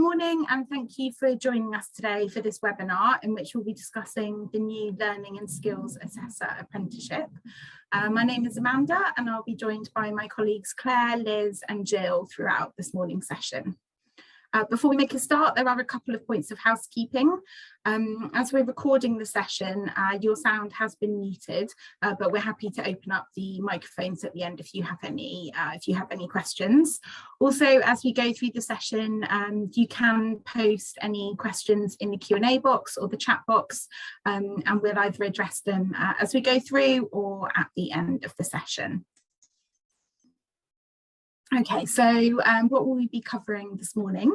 morning and thank you for joining us today for this webinar in which we'll be discussing the new Learning and Skills Assessor Apprenticeship. My name is Amanda and I'll be joined by my colleagues Claire, Liz and Jill throughout this morning's session. Before we make a start, there are a couple of points of housekeeping. As we're recording the session, your sound has been muted, but we're happy to open up the microphones at the end if you have any questions. Also, as we go through the session, you can post any questions in the Q&A box or the chat box, and we'll either address them as we go through or at the end of the session. Okay, so what will we be covering this morning?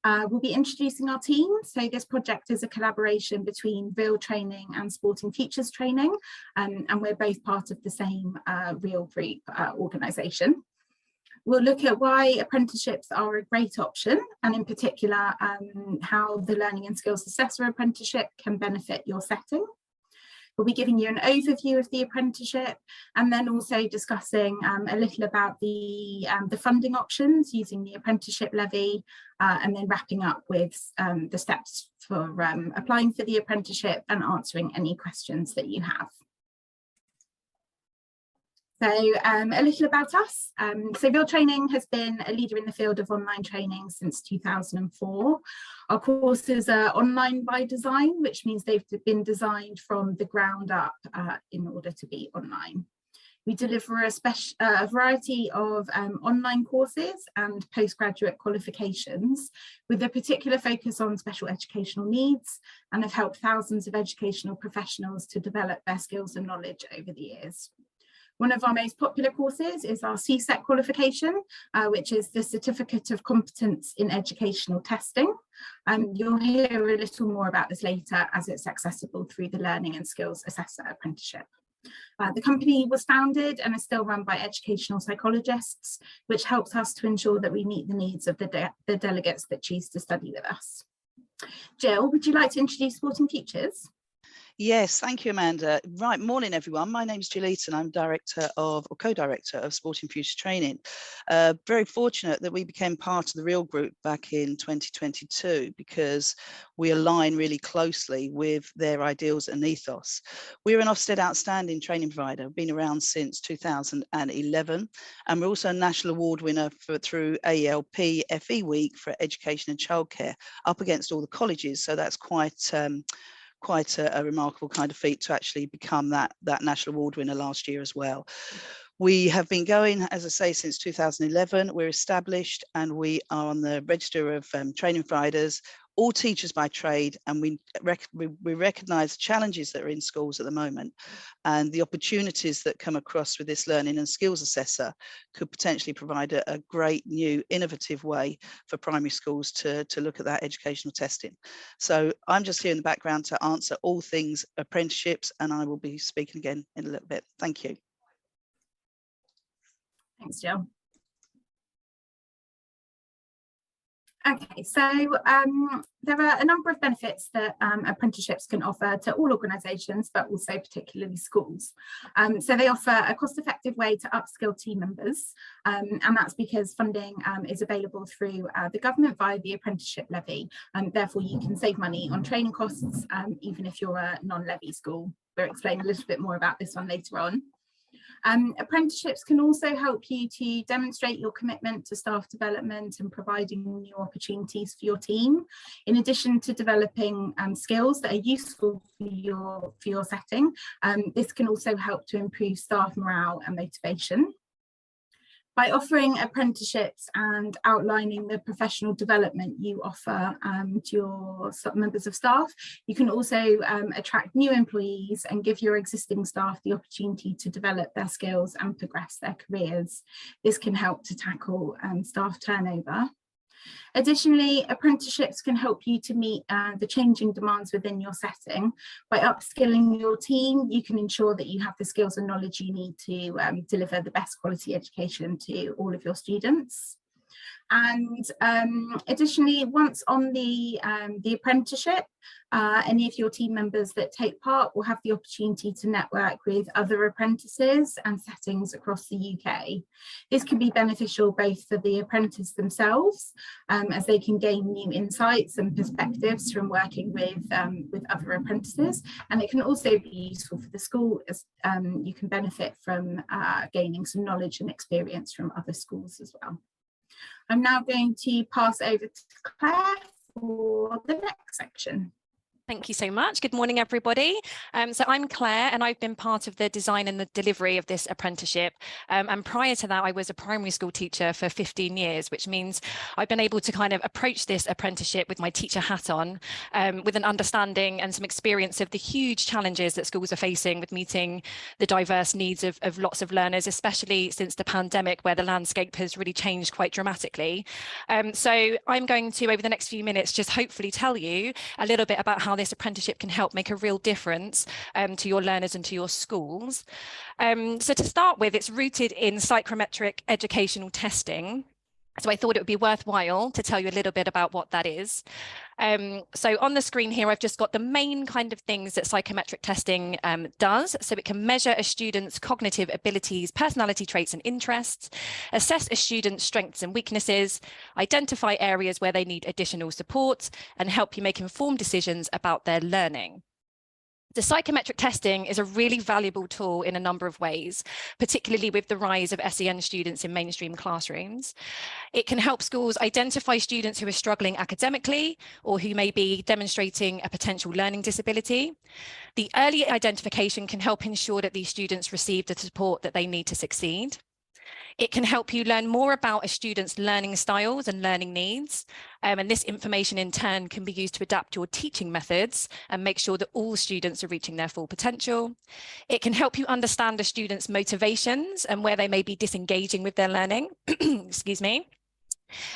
We'll be introducing our team. So this project is a collaboration between Real Training and Sporting Futures Training, and we're both part of the same Real Group organisation. We'll look at why apprenticeships are a great option, and in particular, how the Learning and Skills Assessor Apprenticeship can benefit your setting. We'll be giving you an overview of the apprenticeship and then also discussing a little about the funding options using the apprenticeship levy, and then wrapping up with the steps for applying for the apprenticeship and answering any questions that you have. So a little about us. So Real Training has been a leader in the field of online training since 2004. Our courses are online by design, which means they've been designed from the ground up in order to be online. We deliver a variety of online courses and postgraduate qualifications with a particular focus on special educational needs, and have helped thousands of educational professionals to develop their skills and knowledge over the years. One of our most popular courses is our CSET qualification, which is the Certificate of Competence in Educational Testing. You'll hear a little more about this later as it's accessible through the Learning and Skills Assessor Apprenticeship. The company was founded and is still run by educational psychologists, which helps us to ensure that we meet the needs of the delegates that choose to study with us. Jill, would you like to introduce Sporting Futures? Yes, thank you, Amanda. Right, morning everyone. My name is Jill Eaton. I'm co-director of Sporting Futures Training. Very fortunate that we became part of the Real Group back in 2022 because we align really closely with their ideals and ethos. We're an Ofsted outstanding training provider. We've been around since 2011, and we're also a national award winner through AELP FE Week for Education and Childcare, up against all the colleges. So that's quite a remarkable kind of feat to actually become that national award winner last year as well. We have been going, as I say, since 2011. We're established and we are on the register of training providers, all teachers by trade, and we recognise the challenges that are in schools at the moment, and the opportunities that come across with this Learning and Skills Assessor could potentially provide a great new innovative way for primary schools to look at that educational testing. So I'm just here in the background to answer all things apprenticeships, and I will be speaking again in a little bit. Thank you. Thanks, Jill. Okay, so there are a number of benefits that apprenticeships can offer to all organisations, but also particularly schools. So they offer a cost-effective way to upskill team members, and that's because funding is available through the government via the apprenticeship levy, and therefore you can save money on training costs, even if you're a non-levy school. We'll explain a little bit more about this one later on. Apprenticeships can also help you to demonstrate your commitment to staff development and providing new opportunities for your team, in addition to developing skills that are useful for your setting. This can also help to improve staff morale and motivation. By offering apprenticeships and outlining the professional development you offer to your members of staff, you can also attract new employees and give your existing staff the opportunity to develop their skills and progress their careers. This can help to tackle staff turnover. Additionally, apprenticeships can help you to meet the changing demands within your setting. By upskilling your team, you can ensure that you have the skills and knowledge you need to deliver the best quality education to all of your students. And additionally, once on the apprenticeship, any of your team members that take part will have the opportunity to network with other apprentices and settings across the UK. This can be beneficial both for the apprentice themselves, as they can gain new insights and perspectives from working with other apprentices, and it can also be useful for the school, as you can benefit from gaining some knowledge and experience from other schools as well. I'm now going to pass over to Claire for the next section. Thank you so much. Good morning, everybody. So I'm Claire, and I've been part of the design and the delivery of this apprenticeship. And prior to that, I was a primary school teacher for 15 years, which means I've been able to kind of approach this apprenticeship with my teacher hat on, with an understanding and some experience of the huge challenges that schools are facing with meeting the diverse needs of lots of learners, especially since the pandemic, where the landscape has really changed quite dramatically. So I'm going to, over the next few minutes, just hopefully tell you a little bit about how this apprenticeship can help make a real difference to your learners and to your schools. So to start with, it's rooted in psychometric educational testing. So I thought it would be worthwhile to tell you a little bit about what that is. So on the screen here, I've just got the main kind of things that psychometric testing does. So it can measure a student's cognitive abilities, personality traits and interests, assess a student's strengths and weaknesses, identify areas where they need additional support, and help you make informed decisions about their learning. The psychometric testing is a really valuable tool in a number of ways, particularly with the rise of SEN students in mainstream classrooms. It can help schools identify students who are struggling academically or who may be demonstrating a potential learning disability. The early identification can help ensure that these students receive the support that they need to succeed. It can help you learn more about a student's learning styles and learning needs. And this information in turn can be used to adapt your teaching methods and make sure that all students are reaching their full potential. It can help you understand a student's motivations and where they may be disengaging with their learning. Excuse me.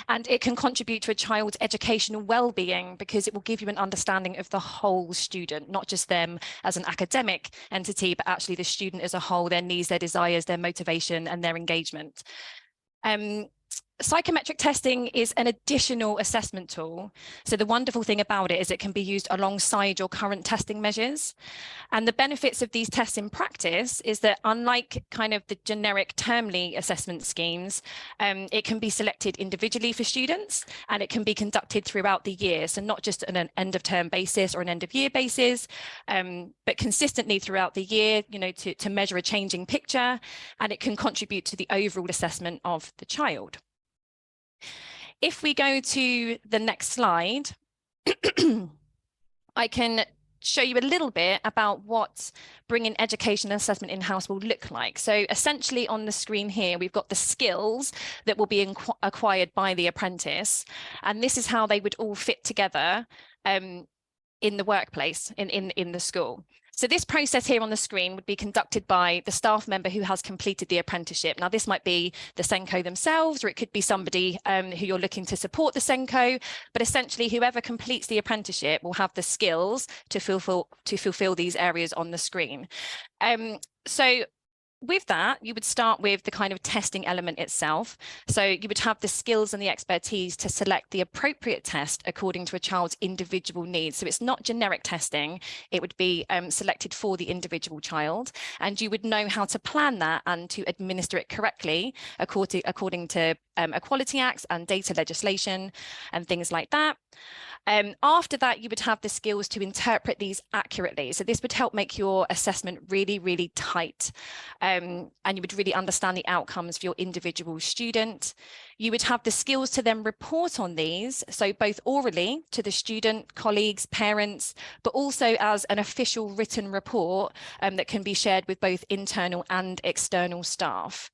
And it can contribute to a child's educational well-being because it will give you an understanding of the whole student, not just them as an academic entity, but actually the student as a whole, their needs, their desires, their motivation, and their engagement. Psychometric testing is an additional assessment tool. So the wonderful thing about it is it can be used alongside your current testing measures. And the benefits of these tests in practice is that unlike kind of the generic termly assessment schemes, it can be selected individually for students, and it can be conducted throughout the year. So not just on an end of term basis or an end of year basis, but consistently throughout the year, you know, to measure a changing picture, and it can contribute to the overall assessment of the child. If we go to the next slide, I can show you a little bit about what bringing education and assessment in-house will look like. So essentially on the screen here, we've got the skills that will be acquired by the apprentice. And this is how they would all fit together in the workplace, in the school. So this process here on the screen would be conducted by the staff member who has completed the apprenticeship. Now, this might be the SENCO themselves, or it could be somebody who you're looking to support the SENCO, but essentially whoever completes the apprenticeship will have the skills to fulfill these areas on the screen. So with that, you would start with the kind of testing element itself. So you would have the skills and the expertise to select the appropriate test according to a child's individual needs. So it's not generic testing, it would be selected for the individual child. And you would know how to plan that and to administer it correctly according to Equality Acts and data legislation and things like that. After that, you would have the skills to interpret these accurately. So this would help make your assessment really, really tight. And you would really understand the outcomes for your individual student. You would have the skills to then report on these, so both orally to the student, colleagues, parents, but also as an official written report that can be shared with both internal and external staff.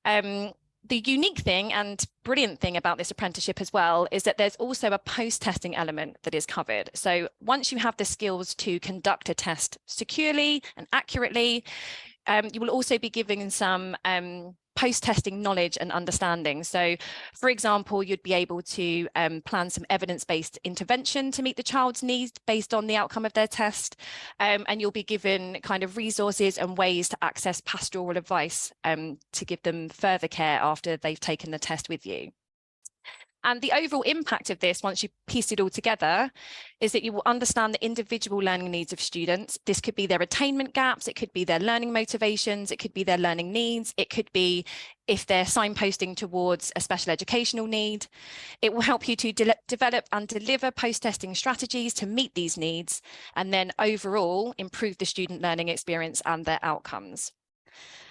The unique thing and brilliant thing about this apprenticeship as well is that there's also a post-testing element that is covered. So once you have the skills to conduct a test securely and accurately, you will also be given some post-testing knowledge and understanding. So, for example, you'd be able to plan some evidence-based intervention to meet the child's needs based on the outcome of their test. And you'll be given kind of resources and ways to access pastoral advice to give them further care after they've taken the test with you. And the overall impact of this, once you piece it all together, is that you will understand the individual learning needs of students. This could be their attainment gaps, it could be their learning motivations, it could be their learning needs, it could be if they're signposting towards a special educational need. It will help you to develop and deliver post-testing strategies to meet these needs, and then overall improve the student learning experience and their outcomes.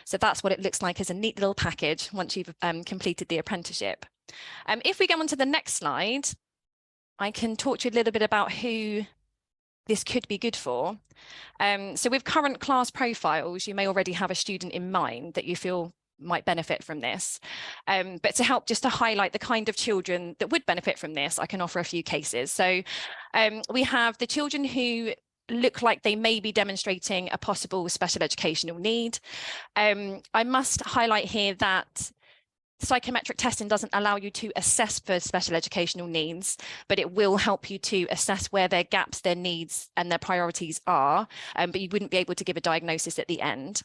So that's what it looks like as a neat little package once you've completed the apprenticeship. If we go on to the next slide, I can talk to you a little bit about who this could be good for. So with current class profiles, you may already have a student in mind that you feel might benefit from this. But to help just to highlight the kind of children that would benefit from this, I can offer a few cases. So we have the children who look like they may be demonstrating a possible special educational need. I must highlight here that psychometric testing doesn't allow you to assess for special educational needs, but it will help you to assess where their gaps, their needs and their priorities are, but you wouldn't be able to give a diagnosis at the end.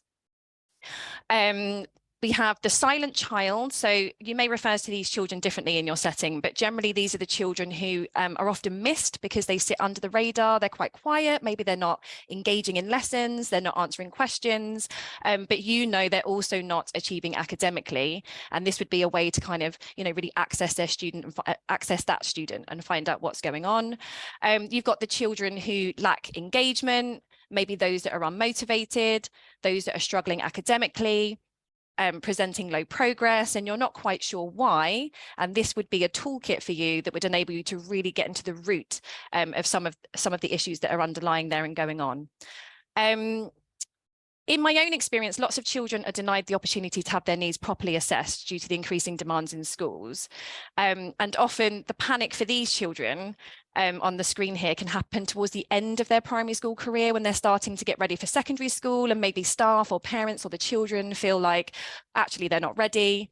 We have the silent child. So you may refer to these children differently in your setting, but generally these are the children who are often missed because they sit under the radar. They're quite quiet. Maybe they're not engaging in lessons. They're not answering questions, but you know they're also not achieving academically. And this would be a way to kind of, you know, really access their student and access that student and find out what's going on. You've got the children who lack engagement, maybe those that are unmotivated, those that are struggling academically, presenting low progress, and you're not quite sure why. And this would be a toolkit for you that would enable you to really get into the root of some of the issues that are underlying there and going on. In my own experience, lots of children are denied the opportunity to have their needs properly assessed due to the increasing demands in schools. And often the panic for these children on the screen here can happen towards the end of their primary school career when they're starting to get ready for secondary school, and maybe staff or parents or the children feel like actually they're not ready.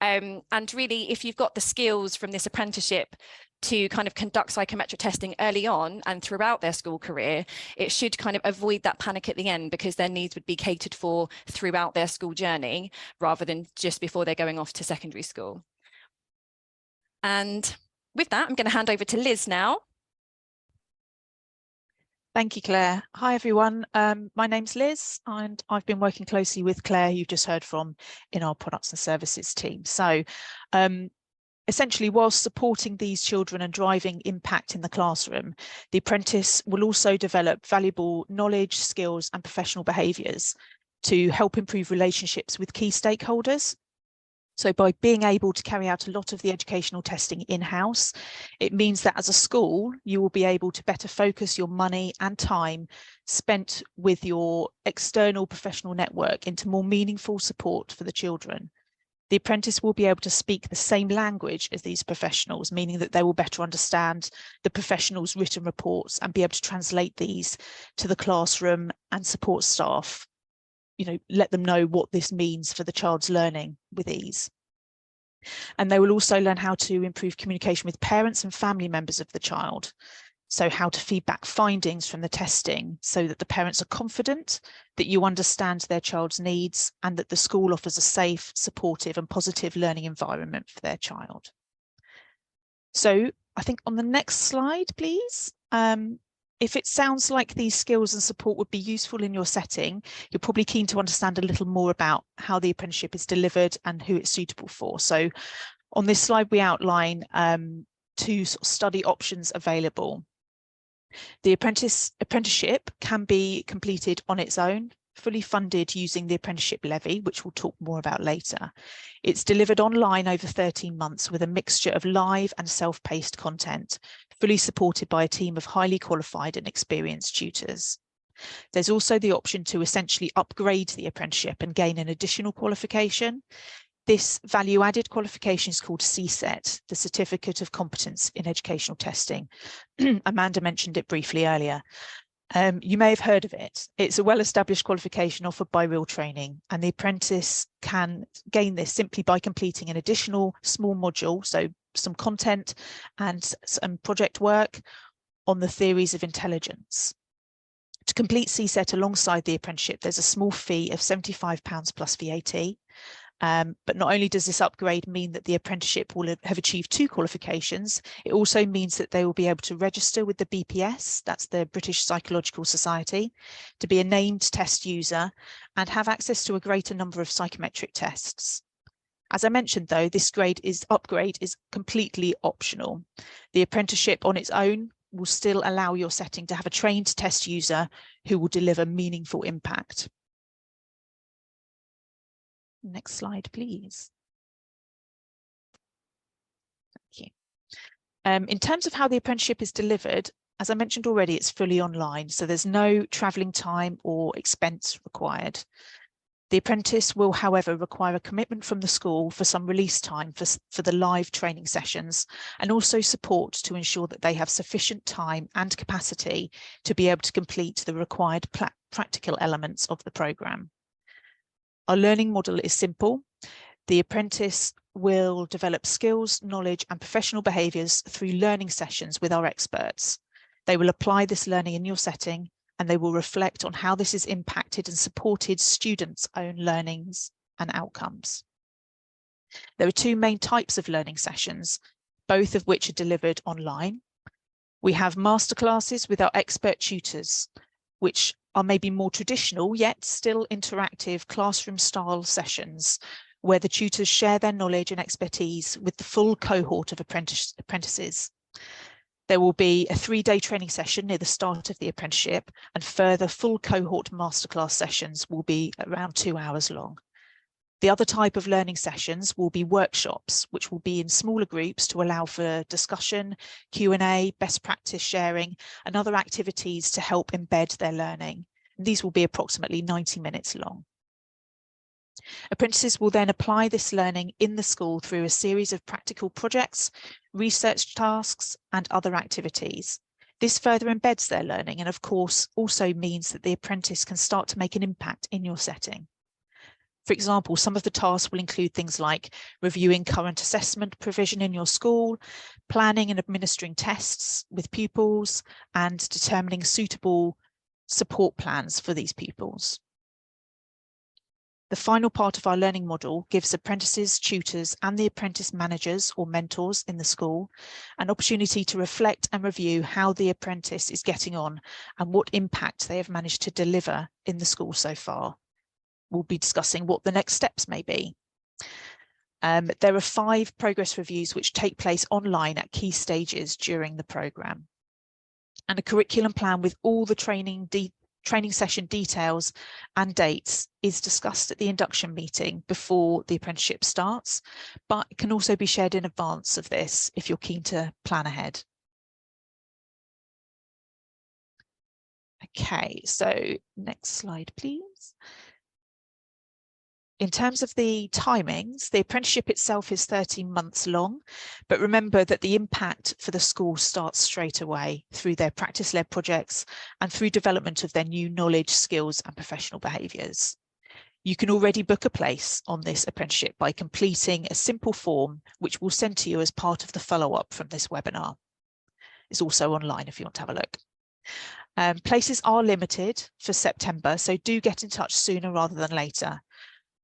And really, if you've got the skills from this apprenticeship to kind of conduct psychometric testing early on and throughout their school career, it should kind of avoid that panic at the end, because their needs would be catered for throughout their school journey rather than just before they're going off to secondary school. And with that, I'm going to hand over to Liz now. Thank you, Claire. Hi, everyone. My name's Liz, and I've been working closely with Claire, you've just heard from, in our products and services team. So essentially, whilst supporting these children and driving impact in the classroom, the apprentice will also develop valuable knowledge, skills and professional behaviours to help improve relationships with key stakeholders. So by being able to carry out a lot of the educational testing in-house, it means that as a school, you will be able to better focus your money and time spent with your external professional network into more meaningful support for the children. The apprentice will be able to speak the same language as these professionals, meaning that they will better understand the professionals' written reports and be able to translate these to the classroom and support staff. You know, let them know what this means for the child's learning with ease. And they will also learn how to improve communication with parents and family members of the child. So how to feedback findings from the testing so that the parents are confident that you understand their child's needs and that the school offers a safe, supportive and positive learning environment for their child. So I think on the next slide, please. If it sounds like these skills and support would be useful in your setting, you're probably keen to understand a little more about how the apprenticeship is delivered and who it's suitable for. So on this slide, we outline two sort of study options available. The apprenticeship can be completed on its own, fully funded using the apprenticeship levy, which we'll talk more about later. It's delivered online over 13 months with a mixture of live and self-paced content, fully supported by a team of highly qualified and experienced tutors. There's also the option to essentially upgrade the apprenticeship and gain an additional qualification. This value-added qualification is called CSET, the Certificate of Competence in Educational Testing. Amanda mentioned it briefly earlier. You may have heard of it. It's a well-established qualification offered by Real Training, and the apprentice can gain this simply by completing an additional small module, so some content and some project work on the theories of intelligence. To complete CSET alongside the apprenticeship, there's a small fee of £75 plus VAT. But not only does this upgrade mean that the apprenticeship will have achieved 2 qualifications, it also means that they will be able to register with the BPS, that's the British Psychological Society, to be a named test user and have access to a greater number of psychometric tests. As I mentioned, though, this upgrade is completely optional. The apprenticeship on its own will still allow your setting to have a trained test user who will deliver meaningful impact. Next slide, please. Thank you. In terms of how the apprenticeship is delivered, as I mentioned already, it's fully online, so there's no travelling time or expense required. The apprentice will, however, require a commitment from the school for some release time for the live training sessions, and also support to ensure that they have sufficient time and capacity to be able to complete the required practical elements of the programme. Our learning model is simple. The apprentice will develop skills, knowledge and professional behaviours through learning sessions with our experts. They will apply this learning in your setting, and they will reflect on how this has impacted and supported students' own learnings and outcomes. There are 2 main types of learning sessions, both of which are delivered online. We have masterclasses with our expert tutors, which are maybe more traditional yet still interactive classroom style sessions where the tutors share their knowledge and expertise with the full cohort of apprentices. There will be a 3-day training session near the start of the apprenticeship, and further full cohort masterclass sessions will be around 2 hours long. The other type of learning sessions will be workshops, which will be in smaller groups to allow for discussion, Q&A, best practice sharing, and other activities to help embed their learning. These will be approximately 90 minutes long. Apprentices will then apply this learning in the school through a series of practical projects, research tasks, and other activities. This further embeds their learning and, of course, also means that the apprentice can start to make an impact in your setting. For example, some of the tasks will include things like reviewing current assessment provision in your school, planning and administering tests with pupils, and determining suitable support plans for these pupils. The final part of our learning model gives apprentices, tutors, and the apprentice managers or mentors in the school an opportunity to reflect and review how the apprentice is getting on and what impact they have managed to deliver in the school so far. We'll be discussing what the next steps may be. There are 5 progress reviews which take place online at key stages during the programme. And a curriculum plan with all the training session details and dates is discussed at the induction meeting before the apprenticeship starts, but it can also be shared in advance of this if you're keen to plan ahead. Okay, so next slide, please. In terms of the timings, the apprenticeship itself is 13 months long, but remember that the impact for the school starts straight away through their practice-led projects and through development of their new knowledge, skills and professional behaviours. You can already book a place on this apprenticeship by completing a simple form, which we'll send to you as part of the follow-up from this webinar. It's also online if you want to have a look. Places are limited for September, so do get in touch sooner rather than later.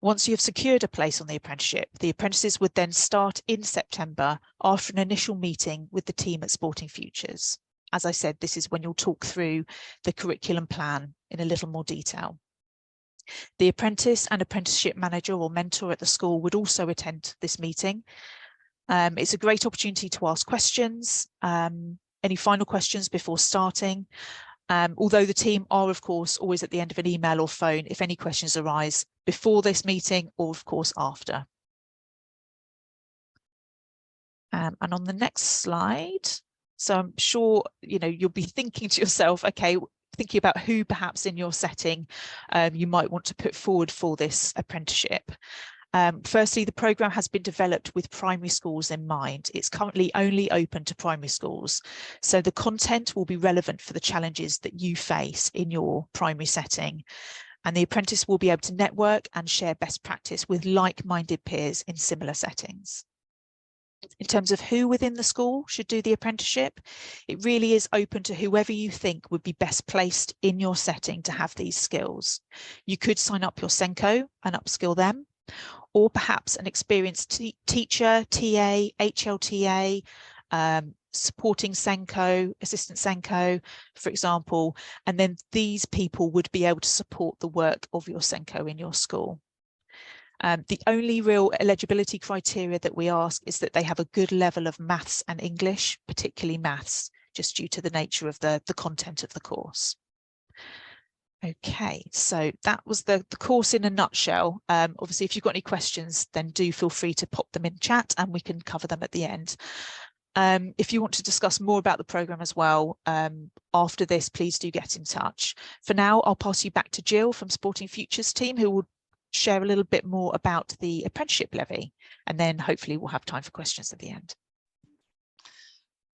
Once you have secured a place on the apprenticeship, the apprentices would then start in September after an initial meeting with the team at Sporting Futures. As I said, this is when you'll talk through the curriculum plan in a little more detail. The apprentice and apprenticeship manager or mentor at the school would also attend this meeting. It's a great opportunity to ask questions, any final questions before starting. Although the team are, of course, always at the end of an email or phone if any questions arise before this meeting or, of course, after. And on the next slide, so I'm sure, you'll be thinking to yourself, okay, thinking about who perhaps in your setting you might want to put forward for this apprenticeship. Firstly, the programme has been developed with primary schools in mind. It's currently only open to primary schools, so the content will be relevant for the challenges that you face in your primary setting. And the apprentice will be able to network and share best practice with like-minded peers in similar settings. In terms of who within the school should do the apprenticeship, it really is open to whoever you think would be best placed in your setting to have these skills. You could sign up your SENCO and upskill them, or perhaps an experienced teacher, TA, HLTA, supporting SENCO, assistant SENCO, for example, and then these people would be able to support the work of your SENCO in your school. The only real eligibility criteria that we ask is that they have a good level of maths and English, particularly maths, just due to the nature of the content of the course. Okay, so that was the course in a nutshell. Obviously, if you've got any questions, then do feel free to pop them in chat and we can cover them at the end. If you want to discuss more about the programme as well, after this, please do get in touch. For now, I'll pass you back to Jill from Sporting Futures team, who will share a little bit more about the apprenticeship levy, and then hopefully we'll have time for questions at the end.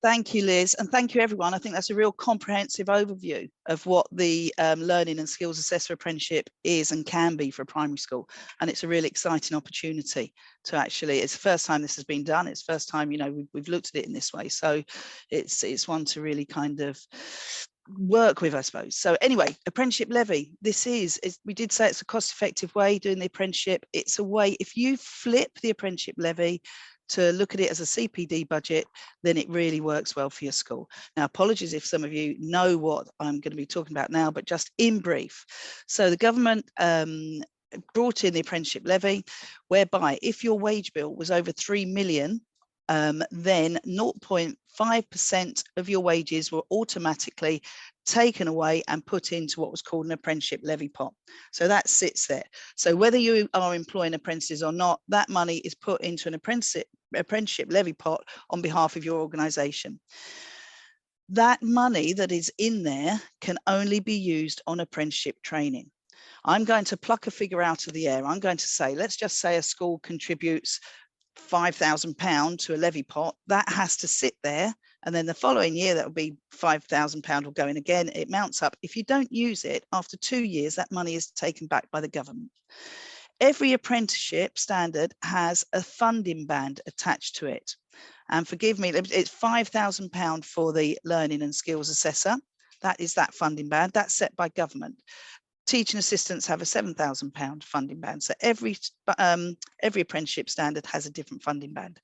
Thank you, Liz, and thank you, everyone. I think that's a real comprehensive overview of what the Learning and Skills Assessor Apprenticeship is and can be for a primary school. And it's a really exciting opportunity to actually, it's the first time this has been done. It's the first time, you know, we've looked at it in this way. So it's one to really kind of work with, I suppose. So anyway, apprenticeship levy, we did say it's a cost-effective way doing the apprenticeship. It's a way, if you flip the apprenticeship levy to look at it as a CPD budget, then it really works well for your school. Now, apologies if some of you know what I'm going to be talking about now, but just in brief. So the government brought in the apprenticeship levy, whereby if your wage bill was over 3 million, then 0.5% of your wages were automatically taken away and put into what was called an apprenticeship levy pot. So that sits there. So whether you are employing apprentices or not, that money is put into an apprenticeship levy pot on behalf of your organisation. That money that is in there can only be used on apprenticeship training. I'm going to pluck a figure out of the air. I'm going to say, let's just say a school contributes £5,000 to a levy pot. That has to sit there, and then the following year that will be £5,000 will go in again. It mounts up. If you don't use it, after 2 years that money is taken back by the government. Every apprenticeship standard has a funding band attached to it, and forgive me, it's £5,000 for the Learning and Skills Assessor. That is that funding band. That's set by government. Teaching assistants have a £7,000 funding band. So every apprenticeship standard has a different funding band.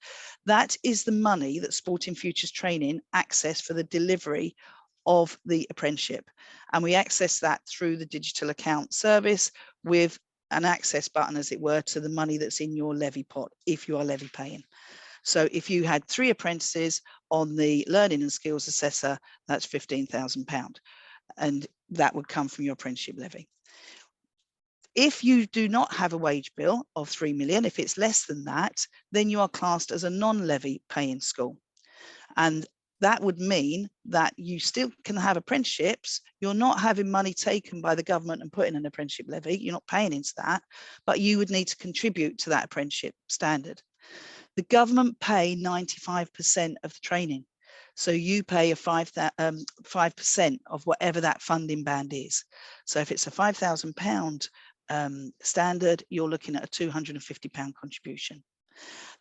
That is the money that Sporting Futures Training access for the delivery of the apprenticeship. And we access that through the digital account service with an access button, as it were, to the money that's in your levy pot, if you are levy paying. So if you had 3 apprentices on the Learning and Skills Assessor, that's £15,000. And that would come from your apprenticeship levy. If you do not have a wage bill of 3 million, if it's less than that, then you are classed as a non-levy paying school. And that would mean that you still can have apprenticeships. You're not having money taken by the government and put in an apprenticeship levy. You're not paying into that, but you would need to contribute to that apprenticeship standard. The government pay 95% of the training. So you pay a 5% of whatever that funding band is. So if it's a £5,000 standard, you're looking at a £250 contribution.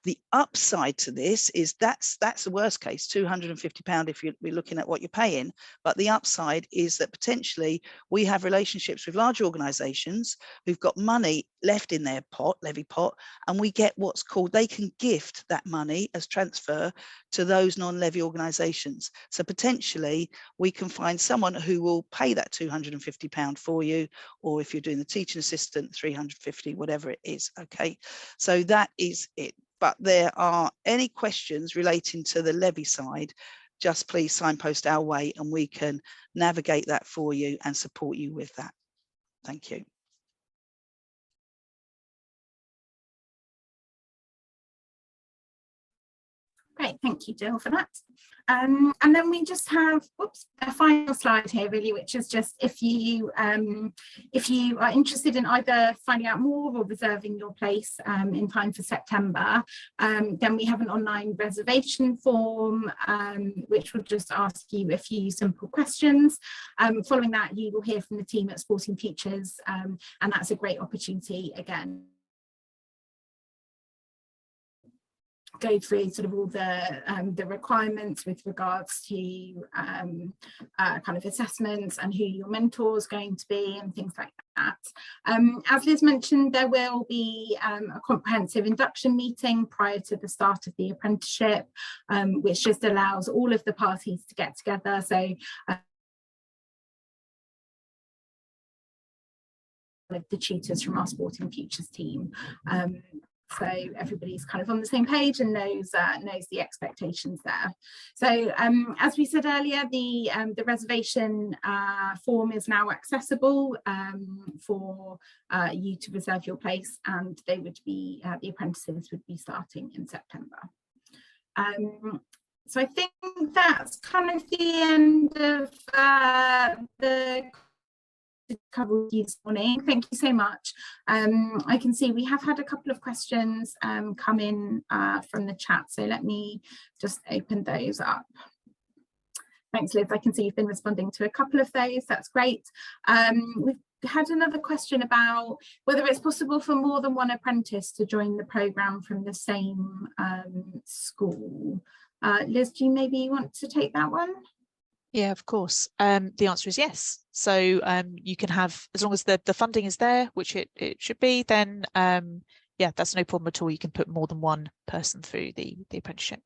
The upside to this is that's the worst case, £250 if we're looking at what you're paying. But the upside is that potentially we have relationships with large organisations who've got money left in their pot, levy pot, and we get what's called, they can gift that money as transfer to those non-levy organisations. So potentially we can find someone who will pay that £250 for you, or if you're doing the teaching assistant, £350, whatever it is. Okay, so that is it. But there are any questions relating to the levy side, just please signpost our way and we can navigate that for you and support you with that. Thank you. Great, thank you, Jill, for that. And then we just have a final slide here, really, which is just if you are interested in either finding out more or reserving your place in time for September, then we have an online reservation form which will just ask you a few simple questions. Following that, you will hear from the team at Sporting Futures, and that's a great opportunity again go through sort of all the requirements with regards to kind of assessments and who your mentor is going to be and things like that. As Liz mentioned, there will be a comprehensive induction meeting prior to the start of the apprenticeship, which just allows all of the parties to get together. So the tutors from our Sporting Futures team, so everybody's kind of on the same page and knows the expectations there. So as we said earlier, the reservation form is now accessible for you to reserve your place, and they would be the apprentices would be starting in September. So I think that's kind of the end of the cover with you this morning. Thank you so much. I can see we have had a couple of questions come in from the chat, so let me just open those up. Thanks, Liz. I can see you've been responding to a couple of those. That's great. We've had another question about whether it's possible for more than one apprentice to join the programme from the same school. Liz, do you maybe want to take that one? Yeah, of course. The answer is yes. So you can have, as long as the funding is there, which it should be, then yeah, that's no problem at all. You can put more than one person through the apprenticeship.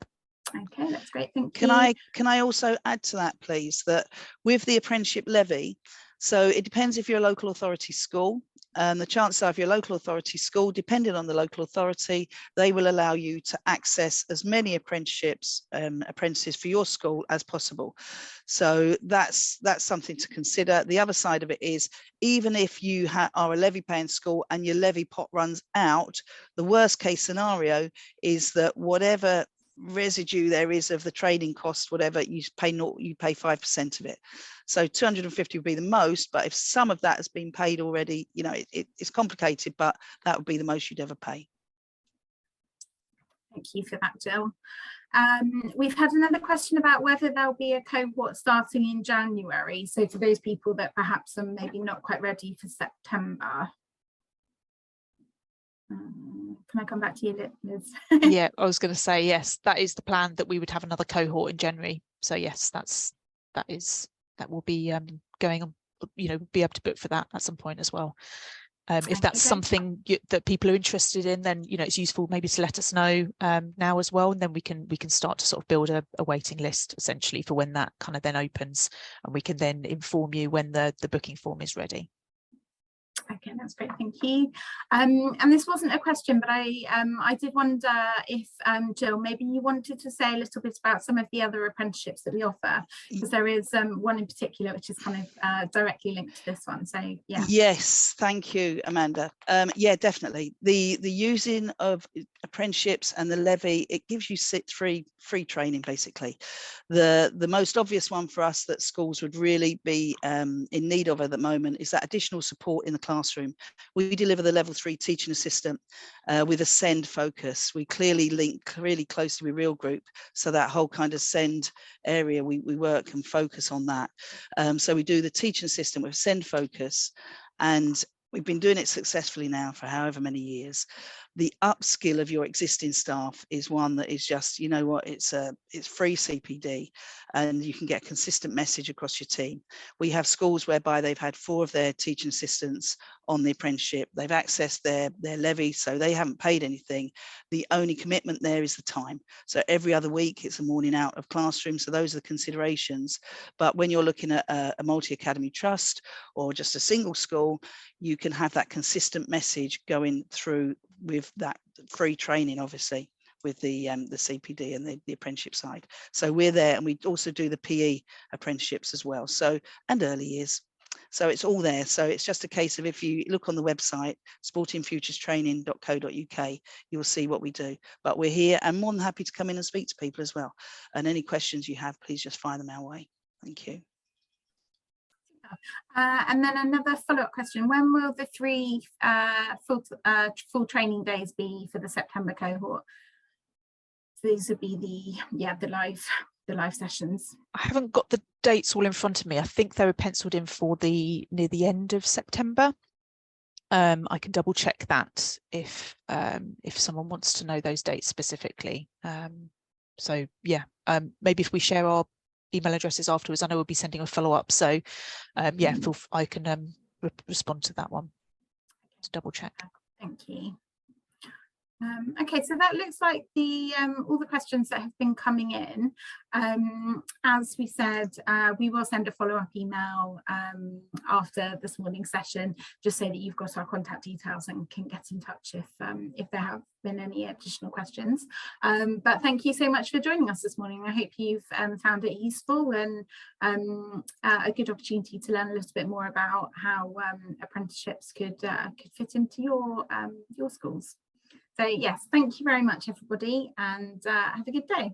Okay, that's great. Thank you. Can I also add to that, please, that with the apprenticeship levy, so it depends if you're a local authority school. The chances are, if you're a local authority school, depending on the local authority, they will allow you to access as many apprenticeships, apprentices for your school as possible. So that's something to consider. The other side of it is, even if you are a levy paying school and your levy pot runs out, the worst case scenario is that whatever residue there is of the training cost, whatever, you pay 5% of it. So 250 would be the most, but if some of that has been paid already, you know, it's complicated, but that would be the most you'd ever pay. Thank you for that, Jill. We've had another question about whether there'll be a cohort starting in January. So for those people that perhaps are maybe not quite ready for September. Can I come back to you, Liz? Yeah, I was going to say yes, that is the plan, that we would have another cohort in January. So yes, that will be going on, you know, be able to book for that at some point as well. If that's something that people are interested in, then, you know, it's useful maybe to let us know now as well, and then we can start to sort of build a waiting list essentially for when that kind of then opens, and we can then inform you when the booking form is ready. Okay, that's great, thank you. And this wasn't a question, but I did wonder if Jill, maybe you wanted to say a little bit about some of the other apprenticeships that we offer, because there is one in particular which is kind of directly linked to this one. So yeah. Yes, thank you, Amanda. Yeah, definitely. The using of apprenticeships and the levy, it gives you free training basically. The most obvious one for us that schools would really be in need of at the moment is that additional support in the classroom. We deliver the level 3 teaching assistant with a SEND focus. We clearly link really closely with Real Group, so that whole kind of SEND area we work and focus on that. So we do the teaching assistant with SEND focus, and we've been doing it successfully now for however many years. The upskill of your existing staff is one that is just, you know what, it's free CPD, and you can get a consistent message across your team. We have schools whereby they've had 4 of their teaching assistants on the apprenticeship. They've accessed their levy, so they haven't paid anything. The only commitment there is the time. So every other week it's a morning out of classroom. So those are the considerations. But when you're looking at a multi-academy trust or just a single school, you can have that consistent message going through with that free training, obviously, with the CPD and the apprenticeship side. So we're there, and we also do the PE apprenticeships as well, so, and early years. So it's all there. So it's just a case of, if you look on the website, sportingfuturestraining.co.uk, you'll see what we do. But we're here and more than happy to come in and speak to people as well. And any questions you have, please just fire them our way. Thank you. And then another follow-up question: when will the 3 full training days be for the September cohort? So these would be the live sessions. I haven't got the dates all in front of me. I think they were penciled in for near the end of September. I can double check that if someone wants to know those dates specifically. So yeah, maybe if we share our email addresses afterwards, I know we'll be sending a follow-up. So yeah, I can respond to that one to double check. Thank you. Okay, so that looks like the all the questions that have been coming in. As we said, we will send a follow-up email after this morning's session, just so that you've got our contact details and can get in touch if there have been any additional questions. But thank you so much for joining us this morning. I hope you've found it useful and a good opportunity to learn a little bit more about how apprenticeships could fit into your schools. So yes, thank you very much, everybody, and have a good day.